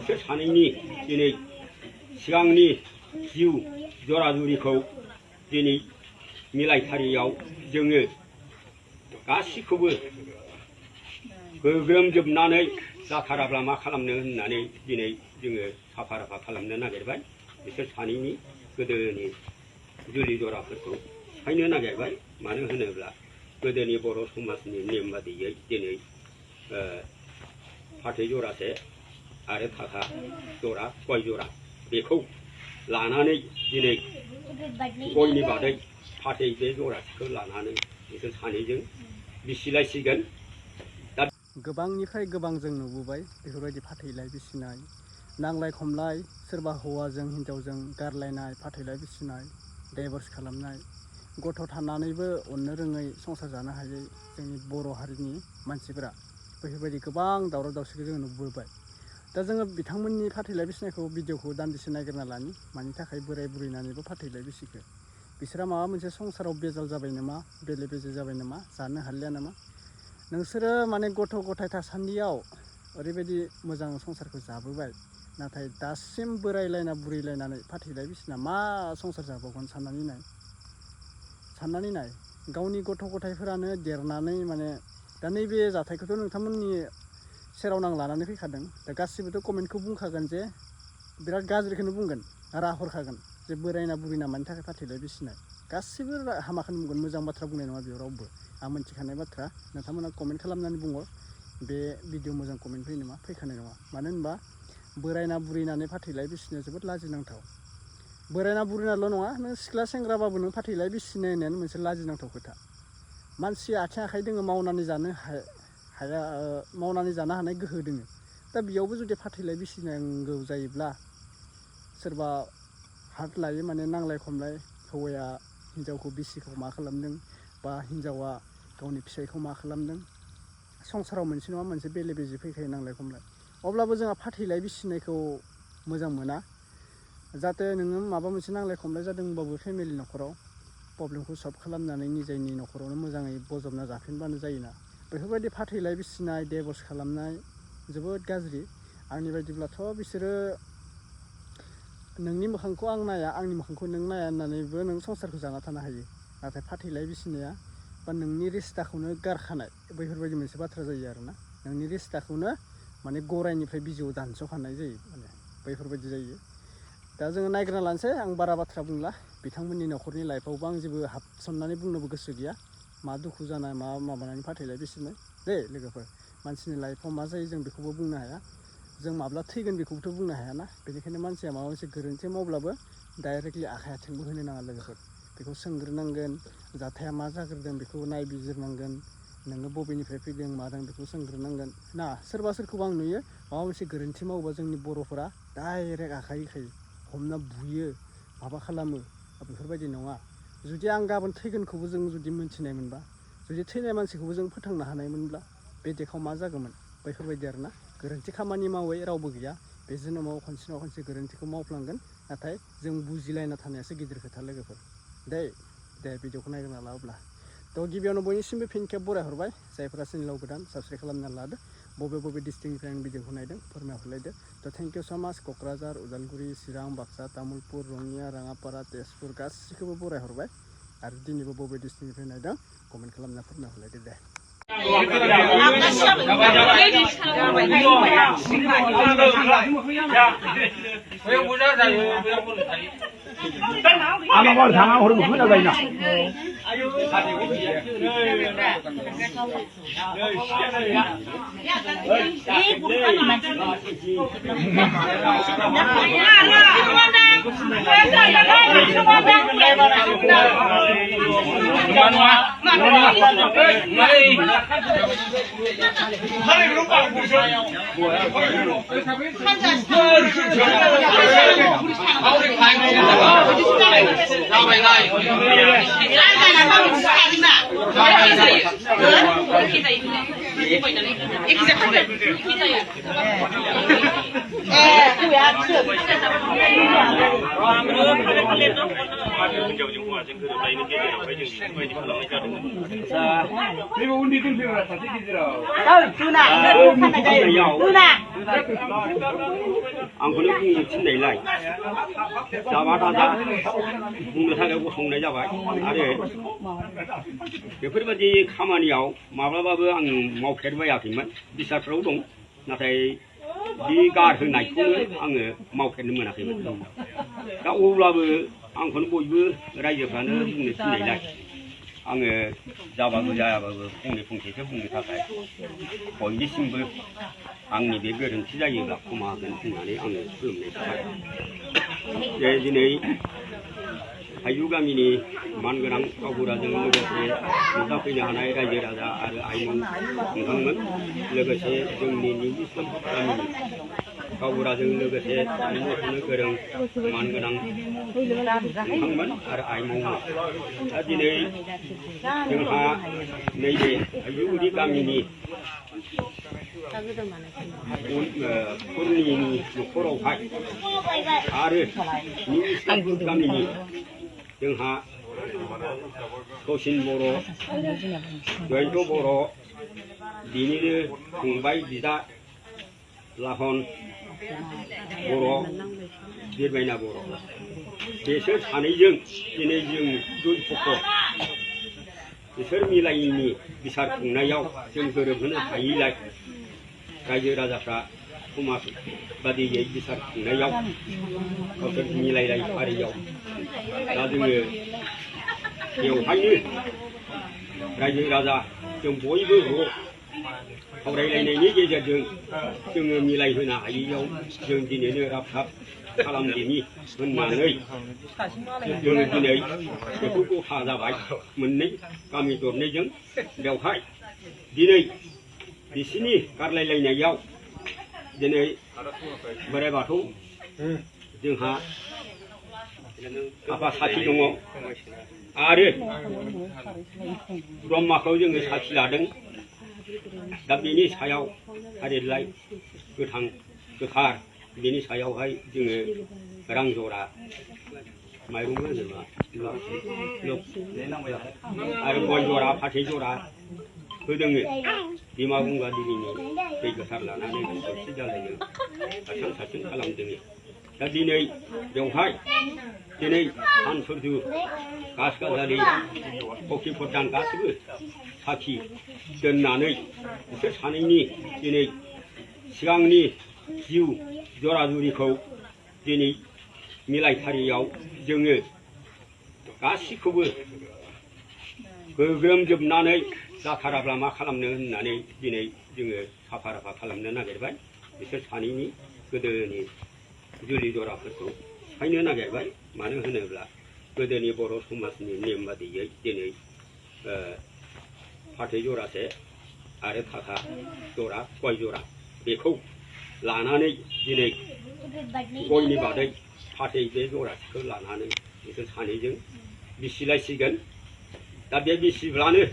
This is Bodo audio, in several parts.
बिसोर सानैनि दिनै सिगांनि जिउ जरा-जुरिखौ दिनै मिलायथारियाव जोङो गासिखौबो गोग्रोमजोबनानै जाथाराब्ला मा खालामनो होननानै दिनै जोङो साफा-राफा खालामनो नागिरबाय। बिसोर सानैनि गोदोनि जुलि जराफोरखौ सिफायनो नागिरबाय। मानो होनोब्ला गोदोनि बर' समाजनि नेम बादियै दिनै फाथै जरासे आरो थाखा जरा गय जरा बेखौ लानानै दिनै गयनि बादै फाथै बे जरासेखौ लानानै बिसोर सानैजों बिसिलायसिगोन। गोबांनिफ्राय गोबां जों नुबोबाय बेफोरबायदि फाथैलाय बिसिनाय, नांलाय खमलाय, सोरबा हौवाजों हिन्जावजों गारलायनाय, फाथैलाय बिसिनाय, डाइभर्स खालामनाय, गथ' थानानैबो अननो रोङै, संसार जानो हायै जोंनि बर' हारिनि मानसिफोरा बेफोरबायदि गोबां दावराव दावसिखौ जोङो नुबोबाय। दा जोङो बिथांमोननि फाथैलाय बिसिनायखौ भिडिअखौ दान्दिसे नायग्रोना लानि। मानि थाखाय बोराय बुरैनानैबो फाथैलाय बिसिखो? बिसोरा माबा मोनसे संसाराव बेजाल जाबाय नामा, बेले बेजे जाबाय नामा, जानो हालिया नामा? नोंसोरो माने गथ' गथाय थासान्दियाव ओरैबायदि मोजां संसारखौ जाबोबाय, नाथाय दासिम बोरायलायना बुरैलायनानै फाथैलाय बिसिना मा संसार जाबावगोन साननानै नाय। गावनि गथ' गथायफोरानो देरनानै माने दा नैबे जाथायखौथ' नोंथांमोननि सेराव आं लानानै फैखादों। दा गासिबोथ' कमेन्टखौ बुंखागोन जे बिराद गाज्रिखौनो बुंगोन, राहरखागोन जे बोरायना बुरैना मानि थाखाय फाथैलाय बिसिनाय। गासिबो हामाखौनो बुंगोन, मोजां बाथ्रा बुंनाय नङा बेयाव रावबो। आं मोनथिखानाय बाथ्रा। नोंथांमोना कमेन्ट खालामनानै बुङो बे भिडिअ मोजां कमेन्ट फैयो नामा? फैखानाय नङा। मानो होनबा बोरायना बुरैनानै फाथैलाय बिसिनाया जोबोद लाजिनांथाव। बोरायना बुरैनाल' नङा, नों सिख्ला सेंग्राबाबो नों फाथैलाय बिसिनाय होननायानो मोनसे लाजिनांथाव खोथा। मानसिया आथिं आखाइ दोङो, मावनानै जानो हाया, मावनानै जानो हानाय गोहो दोङो। दा बेयावबो जुदि फाथैलाय बिसिनांगौ जायोब्ला सोरबा हार्ट लायो, माने नांलाय खमलाय, हौवाया हिन्जावखौ बिसिखौ मा खालामदों बा हिन्जावा गावनि फिसाइखौ मा खालामदों, संसाराव मोनसे नङा मोनसे बेले बेजे फैखायो, नांलाय खमलाय। अब्लाबो जोंहा फाथैलाय बिसिनायखौ मोजां मोना। जाहाथे नोङो माबा मोनसे नांलाय खमलाय जादोंबाबो फेमिलि न'खराव प्रब्लेमखौ सल्भ खालामनानै निजायनि न'खरावनो मोजाङै बजबना जाफिनबानो जायोना। बेफोरबायदि फाथैलाय बिसिनाय, डाइभर्स खालामनाय जोबोद गाज्रि। आंनि बायदिब्लाथ' बिसोरो नोंनि मोखांखौ आं नाया, आंनि मोखांखौ नों नाया होननानैबो नों संसारखौ जाना थानो हायो। नाथाय फाथैलाय बिसिनाया बा नोंनि रिस्ताखौनो गारखानाय, बैफोरबायदि मोनसे बाथ्रा जायो आरोना। नोंनि रिस्ताखौनो माने गरायनिफ्राय बिजौआव दानस'खानाय जायो, माने बैफोरबायदि जायो। दा जोङो नायग्रोना लानोसै, आं बारा बाथ्रा बुंला। बिथांमोननि न'खरनि लाइफआवबो आं जेबो हाबसननानै बुंनोबो गोसो गैया। मा दुखु जानाय, मा माबानानै फाथैलाय बिसिनाय दे लोगोफोर। मानसिनि लाइफआव मा जायो जों बेखौबो बुंनो हाया। जों माब्ला थैगोन बेखौबोथ' बुंनो हायाना। बेनिखायनो मानसिया माबा मोनसे गोरोन्थि मावब्लाबो डाइरेक्टलि आखाइ आथिंबो होनो नाङा लोगोफोर। बेखौ सोंग्रोनांगोन, जाथाया मा जाग्रोदों बेखौ नायबिजिरनांगोन, नोङो बबेनिफ्राय फैदों मादों बेखौ सोंग्रोनांगोन ना। सोरबा सोरखौबा आं नुयो माबा मोनसे गोरोन्थि मावोबा जोंनि बर'फोरा डाइरेक्ट आखाइ होखायो, हमना बुयो, माबा खालामो। बेफोरबायदि नङा। जुदि आं गाबोन थैगोनखौबो जों जुदि मोनथिनाय मोनबा, जुदि थैनाय मानसिखौबो जों फोथांनो हानायमोनब्ला बे देखाव मा जागौमोन? बैफोरबायदि आरोना। गोरोन्थि खामानि मावै रावबो गैया। बे जोनोमाव खनसे नङा खनसे गोरोन्थिखौ मावफ्लांगोन। नाथाय जों बुजिलायना थानायासो गिदिर खोथा लोगोफोर। दे भिडिअखौ नायग्रोना ला अब्ला। थ' गिबियावनो बयनिसिमबो फिन खेब बरायहरबाय। जायफोरा चेनेलाव गोदान साबस्क्राइब खालामना लादो। बबे डिस्ट्रिक्टनिफ्राय आं भिडिअखौ नायदों फोरमायहरलायदो। थ' थेंक इउ स' माच। क'क्राझार, उदालगुरि, चिरां, बाक्सा, तामुलपुर, रङिया, राङापारा, तेजपुर गासिखौबो बरायहरबाय। आरो दिनैबो बबे डिस्ट्रिक्टनिफ्राय नायदों कमेन्ट खालामना फोरमायहरलायदो दे। Amor sama orang bukan ada ina. हिनजावजों हौवाजों गोरोबलायैनि गेजेरावहाय जों बेफोरबायदि खालामनाय जादोंमोन। आंखौनो बुंनो थिननायलाय जाबा दाजा बुंनो थाखाय गसंनाय जाबाय आरो बेफोरबायदि खामानियाव माब्लाबाबो आं मावफेरबायाखैमोन बिसारफ्राव दं नाथाय बे गारहोनायखौनो आङो मावफेरनो मोनाखैमोन दा अब्लाबो आंखौनो बयबो रायजोफ्रानो बुंनो थिननायलाय आङो जाबाबो जायाबाबो फंसेसो बुंनो थाखाय बयनिसिमबो आंनि बे गोरोन्थि जायोब्ला क्षमा होगोन होननानै आङो खुलुमनाय थाबाय जे दिनै थाइजौ गामिनि मानगोनां गावबुराजों लोगोसे नुजाफैनो हानाय रायजो राजा आरो आइमोन नोंथांमोन लोगोसे जोंनि निउ इस्लाम गामिनि गावबुराजों लोगोसे मख'नो गोरों मानगोनां नोंथांमोन आरो आइमोनमोन दा दिनै जोंहा नैबे थाइजौगुरि गामिनि पुर्निनि न'खरावहाय आरो निउ इस्लाम गामिनि जोंहा सचिन बर' जयन्त बर' बिनिनो फंबाय बिदा लाहन बर' बिरबायना बर' बेसोर सानैजों दिनै जों दुइ पक्ष बिसोर मिलायैनि बिसार खुंनायाव जों गोरोबहोनो हायैलाय रायजो राजाफ्रा समाज बादियै बिसार खुंनायाव गावसोर मिलायलाय फारियाव दा जोङो बेवहायनो रायजो राजा जों बयबो ज' सावरायलायनायनि गेजेरजों जोङो मिलायहोनो हायैयाव जों दिनैनो राब थाब खालामदिनि होननानै जों दिनै बेखौ गथा जाबाय मोननै गामि दरनैजों बेवहाय दिनै बिसिनि गारलायलायनायाव दिनै बोराइ बाथौ जोंहा आफा साखि दङ आरो ब्रह्माखौ जोङो साखि लादों दा बेनि सायाव फारिलाइ गोथां गोथार बेनि सायावहाय जोङो रां जरा माइरं होनोबा आरो गय जरा फाथै जरा होदोङो बिमा गंगा देबिनि दै गोथार लानानै खौसे जालायनो सारसन खालामदोङो दा दिनै बेवहाय दिनै सान सुरजु गास गाजालि फखि प्रधान गासैबो साखि दोननानै बिसोर सानैनि दिनै सिगांनि जिउ जरा जुरिखौ दिनै मिलायथारियाव जोङो गासिखौबो गोग्रोमजोबनानै जाथाराब्ला मा खालामनो होननानै दिनै जोङो साफा राफा खालामनो नागिरबाय बिसोर सानैनि गोदोनि जुलि जराफोरखौ सिफायनो नागिरबाय मानो होनोब्ला गोदोनि बर' समाजनि नेम बादियै दिनै फाथै जरासे आरो थाखा जरा गय जरा बेखौ लानानै दिनै गयनि बादै फाथै बे जरासेखौ लानानै बिसोर सानैजों बिसिलायसिगोन दा बे बिसिब्लानो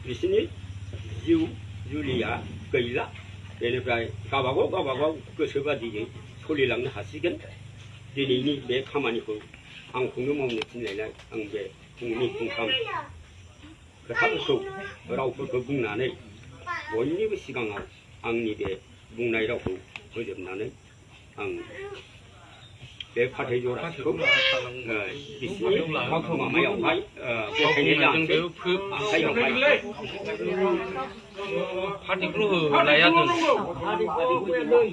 बिसोरनि जिउ जुलिया गैला बेनिफ्राय गावबागाव गोसो बादियै सोलिलांनो हासिगोन दिनैनि बे खामानिखौ आंखौनो मावनो थिननायलाय आं बे फंनै फंथाम खोथाफोरखौ रावफोरखौ बुंनानै बयनिबो सिगाङाव आंनि बे बुंनाय रावखौ फोजोबनानै आं बे फाथै जराखौ बिसिनि माबायावहाय गथायनाय जानोसै आखाइयावहाय फाथैखौल' होलाया दोन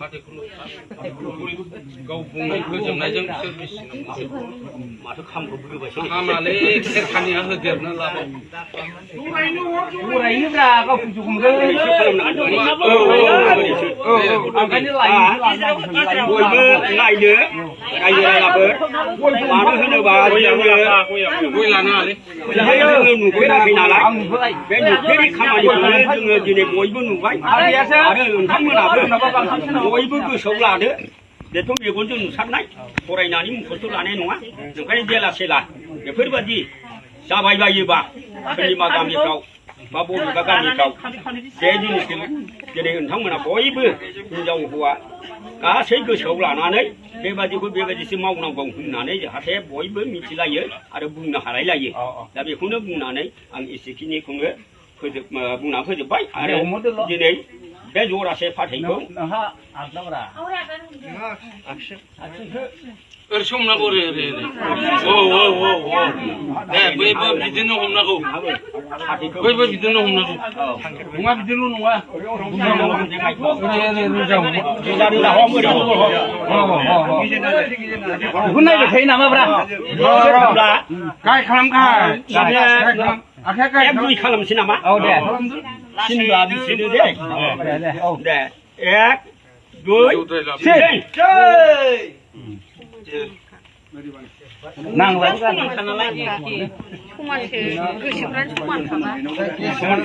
फाथैखौल' गाव बुंनाय फोजोबनायजों बिसोर बिसिनांगौ माथो खामखौ बुंबायसै खामालै खेरखानिया होदेरना लाबाय बरायनोब्रा गावखौ हमगोन बयबो नायनो रायजो राजाफोर मानो होनोबा गय लानाङालै जोङो नुफेराखै नालाय बे नुफेरि खामानिखौनो जोङो दिनै बयबो नुबाय आरो नोंथांमोनाबो बयबो गोसोआव लादो बेथ' मेगनजों नुसारनाय फरायनानै मुखस्थ' लानाय नङा ओंखायनो जेला सेला बेफोरबायदि जाबायबायोबा सोरनिबा गामिफ्राव बा बबेबा गामिफ्राव बे जिनिसखौ दिनै नोंथांमोना बयबो हिनजाव हौवा गासै गोसोआव लानानै बेबादिखौ बेबादिसो मावनांगौ होननानै जाहाथे बयबो मिथिलायो आरो बुंनो हालायलायो दा बेखौनो बुंनानै आं एसेखिनिखौनो बुंना फोजोबबाय आरो दिनै बे जरासे फाथैखौ ओरैसो हमनांगौ ओरै ओरै दे बैबो बिदिनो हमनांगौ बैबो बिदिनो हमनांगौ नङा बिदिल' नङा ओरै रोजा हमो बेखौ नायबाय थायो नामाब्रा गाय खालामखाय एक दुइ खालामनोसै नामा औ दे सिनबा बिसोरो दे औ दे एक दुइ नांबाय समानसो गोसोफ्रानो समानखाबा समान